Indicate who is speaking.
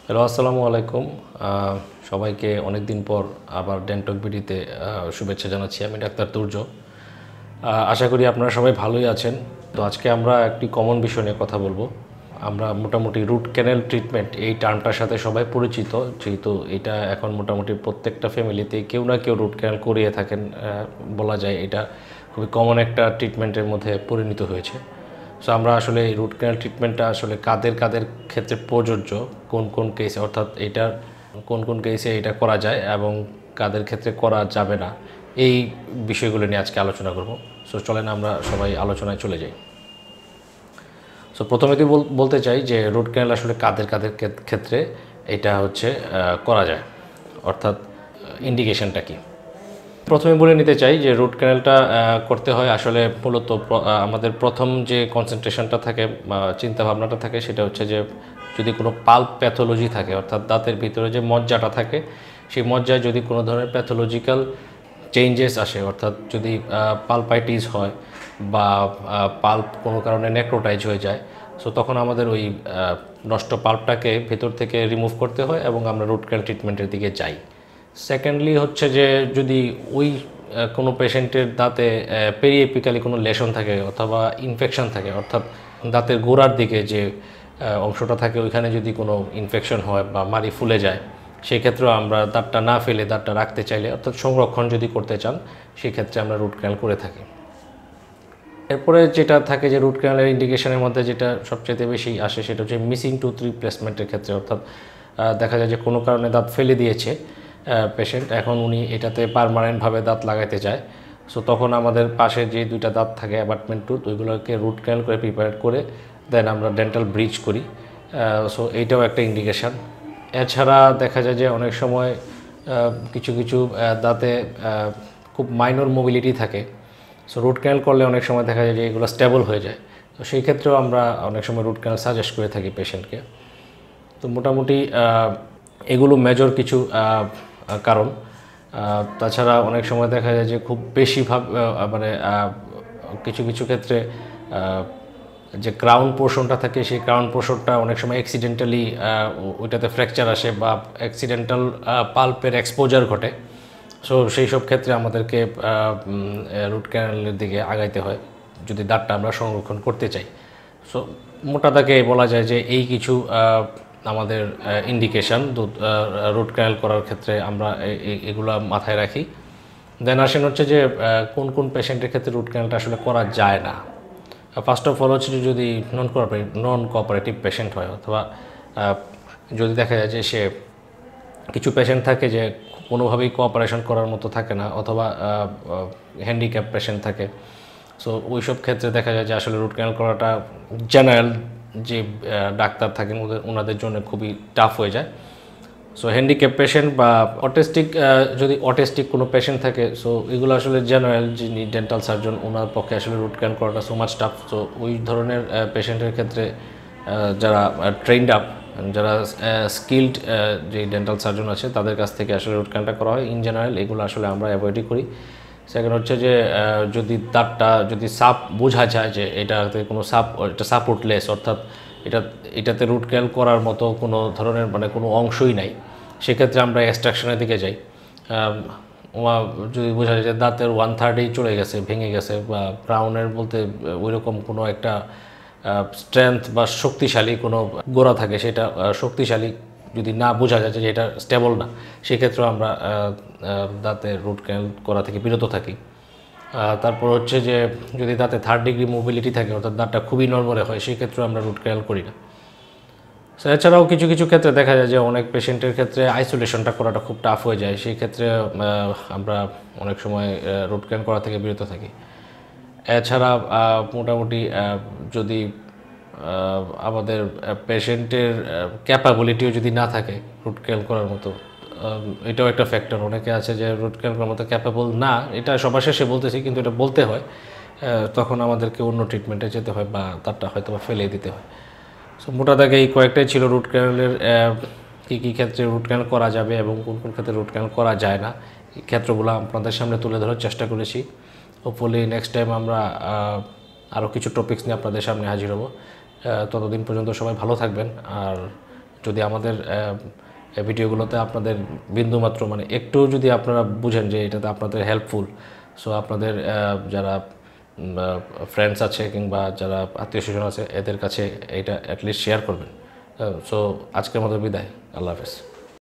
Speaker 1: Hello, আসসালামু আলাইকুম। সবাইকে অনেক দিন পর আবার ডেন্টক বিডিতে শুভেচ্ছা জানাচ্ছি। আমি ডাক্তার তুর্য। আশা করি আপনারা সবাই ভালোই আছেন। তো আজকে আমরা একটি কমন বিষয় নিয়ে কথা বলবো। আমরা মোটামুটি রুট ক্যানেল ট্রিটমেন্ট এই টার্মটার সাথে সবাই পরিচিত, যেহেতু এটা এখন মোটামুটি প্রত্যেকটা ফ্যামিলিতে কেউ না কেউ রুট ক্যানেল করিয়ে থাকেন। বলা যায় এটা খুবই কমন একটা ট্রিটমেন্টের মধ্যে পরিণত হয়েছে। সো আমরা আসলে এই রুট ক্যানাল ট্রিটমেন্টটা আসলে কাদের কাদের ক্ষেত্রে প্রযোজ্য, কোন কোন কেসে, অর্থাৎ এটা কোন কোন কেসে এটা করা যায় এবং কাদের ক্ষেত্রে করা যাবে না, এই বিষয়গুলো নিয়ে আজকে আলোচনা করব। সো চলেন আমরা সবাই আলোচনায় চলে যাই। সো প্রথমে কি বলতে চাই যে রুট ক্যানাল আসলে কাদের কাদের ক্ষেত্রে এটা হচ্ছে করা যায়, অর্থাৎ ইন্ডিকেশনটা কি। প্রথমে বলে নিতে চাই যে রুট ক্যানেলটা করতে হয় আসলে মূলত আমাদের প্রথম যে কনসেন্ট্রেশনটা থাকে বা চিন্তাভাবনাটা থাকে সেটা হচ্ছে যে যদি কোনো পাল্প প্যাথোলজি থাকে, অর্থাৎ দাঁতের ভিতরে যে মজ্জাটা থাকে সেই মজ্জায় যদি কোনো ধরনের প্যাথোলজিক্যাল চেঞ্জেস আসে, অর্থাৎ যদি পালপাইটিস হয় বা পাল্প কোনো কারণে নেক্রোটাইজ হয়ে যায়, সো তখন আমাদের ওই নষ্ট পাল্পটাকে ভেতর থেকে রিমুভ করতে হয় এবং আমরা রুট ক্যানাল ট্রিটমেন্টের দিকে যাই। সেকেন্ডলি হচ্ছে যে যদি ওই কোনো পেশেন্টের দাঁতে পেরিএপিক্যালি কোনো লেশন থাকে অথবা ইনফেকশন থাকে, অর্থাৎ দাঁতের গোড়ার দিকে যে অংশটা থাকে ওইখানে যদি কোনো ইনফেকশন হয় বা মাড়ি ফুলে যায়, সেই ক্ষেত্রেও আমরা দাঁতটা না ফেলে দাঁতটা রাখতে চাইলে, অর্থাৎ সংরক্ষণ যদি করতে চান, সেক্ষেত্রে আমরা রুট ক্যানাল করে থাকি। এরপরে যেটা থাকে যে রুট ক্যানালের ইন্ডিকেশনের মধ্যে যেটা সবচেয়ে বেশি আসে সেটা হচ্ছে মিসিং টুথ রিপ্লেসমেন্টের ক্ষেত্রে, অর্থাৎ দেখা যায় যে কোনো কারণে দাঁত ফেলে দিয়েছে পেশেন্ট, এখন উনি এটাতে পার্মানেন্টভাবে দাঁত লাগাইতে চায়। সো তখন আমাদের পাশে যে দুইটা দাঁত থাকে অ্যাবাটমেন্ট টুথ, ওইগুলোকে রুট ক্যানাল করে প্রিপেয়ার করে দেন আমরা ডেন্টাল ব্রিজ করি। সো এইটাও একটা ইন্ডিকেশান। এছাড়া দেখা যায় যে অনেক সময় কিছু কিছু দাঁতে খুব মাইনর মোবিলিটি থাকে, সো রুট ক্যানাল করলে অনেক সময় দেখা যায় যে এগুলো স্টেবল হয়ে যায়। তো সেই ক্ষেত্রেও আমরা অনেক সময় রুট ক্যানাল সাজেস্ট করে থাকি পেশেন্টকে। তো মোটামুটি এগুলো মেজর কিছু কারণ। তাছাড়া অনেক সময় দেখা যায় যে খুব বেশিভাবে মানে কিছু কিছু ক্ষেত্রে যে ক্রাউন পোর্শনটা থাকে সেই ক্রাউন পোর্শনটা অনেক সময় অ্যাক্সিডেন্টালি ওইটাতে ফ্র্যাকচার আসে বা অ্যাক্সিডেন্টাল পাল্পের এক্সপোজার ঘটে। সো সেই সব ক্ষেত্রে আমাদেরকে রুট ক্যানালের দিকে আগাইতে হয় যদি দাঁতটা আমরা সংরক্ষণ করতে চাই। সো মোটা দাগে বলা যায় যে এই কিছু আমাদের ইন্ডিকেশান রুট ক্যানাল করার ক্ষেত্রে আমরা এগুলো মাথায় রাখি। দেন আসেন হচ্ছে যে কোন কোন পেশেন্টের ক্ষেত্রে রুট ক্যানালটা আসলে করা যায় না। ফার্স্ট অফ অল হচ্ছে যদি নন কোঅপারেটিভ পেশেন্ট হয়, অথবা যদি দেখা যায় যে সে কিছু পেশেন্ট থাকে যে কোনোভাবেই কোঅপারেশন করার মতো থাকে না, অথবা হ্যান্ডিক্যাপ পেশেন্ট থাকে। সো ওই সব ক্ষেত্রে দেখা যায় যে আসলে রুট ক্যানাল করাটা জেনারেল যে ডাক্তার থাকেন ওনাদের জন্য খুবই টাফ হয়ে যায়। সো হ্যান্ডিক্যাপ পেশেন্ট বা যদি অটিস্টিক কোনো পেশেন্ট থাকে, সো এগুলো আসলে জেনারেল যিনি ডেন্টাল সার্জন ওনার পক্ষে আসলে রুট ক্যানাল করাটা সো মাচ টাফ। সো ওই ধরনের পেশেন্টের ক্ষেত্রে যারা ট্রেন্ড আপ, যারা স্কিল্ড যে ডেন্টাল সার্জন আছে তাদের কাছ থেকে আসলে রুট ক্যানালটা করা হয়। ইন জেনারেল এগুলো আসলে আমরা অ্যাভয়েডই করি। সেকেন্ড হচ্ছে যে যদি দাঁতটা যদি সাপ বোঝা যায় যে এটাতে কোনো এটা সাপোর্টলেস, অর্থাৎ এটাতে রুট ক্যানাল করার মতো কোনো ধরনের মানে কোনো অংশই নাই, সেক্ষেত্রে আমরা এক্সট্রাকশনের দিকে যাই। যদি বোঝা যায় যে দাঁতের 1/3 চলে গেছে, ভেঙে গেছে, বা ব্রাউনের বলতে ওইরকম কোনো একটা স্ট্রেংথ বা শক্তিশালী কোনো গোড়া থাকে, সেটা শক্তিশালী যদি না বোঝা যায় যে এটা স্টেবল না, সেক্ষেত্রেও আমরা দাঁতে রুট ক্যানাল করা থেকে বিরত থাকি। তারপর হচ্ছে যে যদি দাঁতে 3rd ডিগ্রি মোবিলিটি থাকে, অর্থাৎ দাঁতটা খুবই নড়বড়ে হয়, সেক্ষেত্রেও আমরা রুট ক্যানাল করি না। এছাড়াও কিছু কিছু ক্ষেত্রে দেখা যায় যে অনেক পেশেন্টের ক্ষেত্রে আইসোলেশনটা করাটা খুব টাফ হয়ে যায়, সেই ক্ষেত্রে আমরা অনেক সময় রুট ক্যানাল করা থেকে বিরত থাকি। এছাড়া মোটামুটি যদি আমাদের পেশেন্টের ক্যাপাবিলিটিও যদি না থাকে রুট ক্যানাল করার মতো, এটাও একটা ফ্যাক্টর। অনেকে আছে যে রুট ক্যানাল করার মতো ক্যাপাবল না, এটা সবার শেষে বলতেছি কিন্তু এটা বলতে হয়, তখন আমাদেরকে অন্য ট্রিটমেন্টে যেতে হয় বা তারটা হয়তো বা ফেলে দিতে হয়। সো মোটা দাগে এই কয়েকটাই ছিল রুট ক্যানালের কী কী ক্ষেত্রে রুট ক্যানাল করা যাবে এবং কোন কোন ক্ষেত্রে রুট ক্যানাল করা যায় না, এই ক্ষেত্রগুলো আপনাদের সামনে তুলে ধরার চেষ্টা করেছি। হোপফুলি নেক্সট টাইম আমরা আরও কিছু টপিকস নিয়ে আপনাদের সামনে হাজির হব। ততদিন পর্যন্ত সবাই ভালো থাকবেন আর যদি আমাদের এই ভিডিওগুলোতে আপনাদের বিন্দুমাত্র মানে একটু যদি আপনারা বুঝেন যে এটাতে আপনাদের হেল্পফুল, সো আপনাদের যারা ফ্রেন্ডস আছে কিংবা যারা আত্মীয় স্বজন আছে এদের কাছে এটা অ্যাটলিস্ট শেয়ার করবেন। সো আজকের মতো বিদায়, আল্লাহ হাফেজ।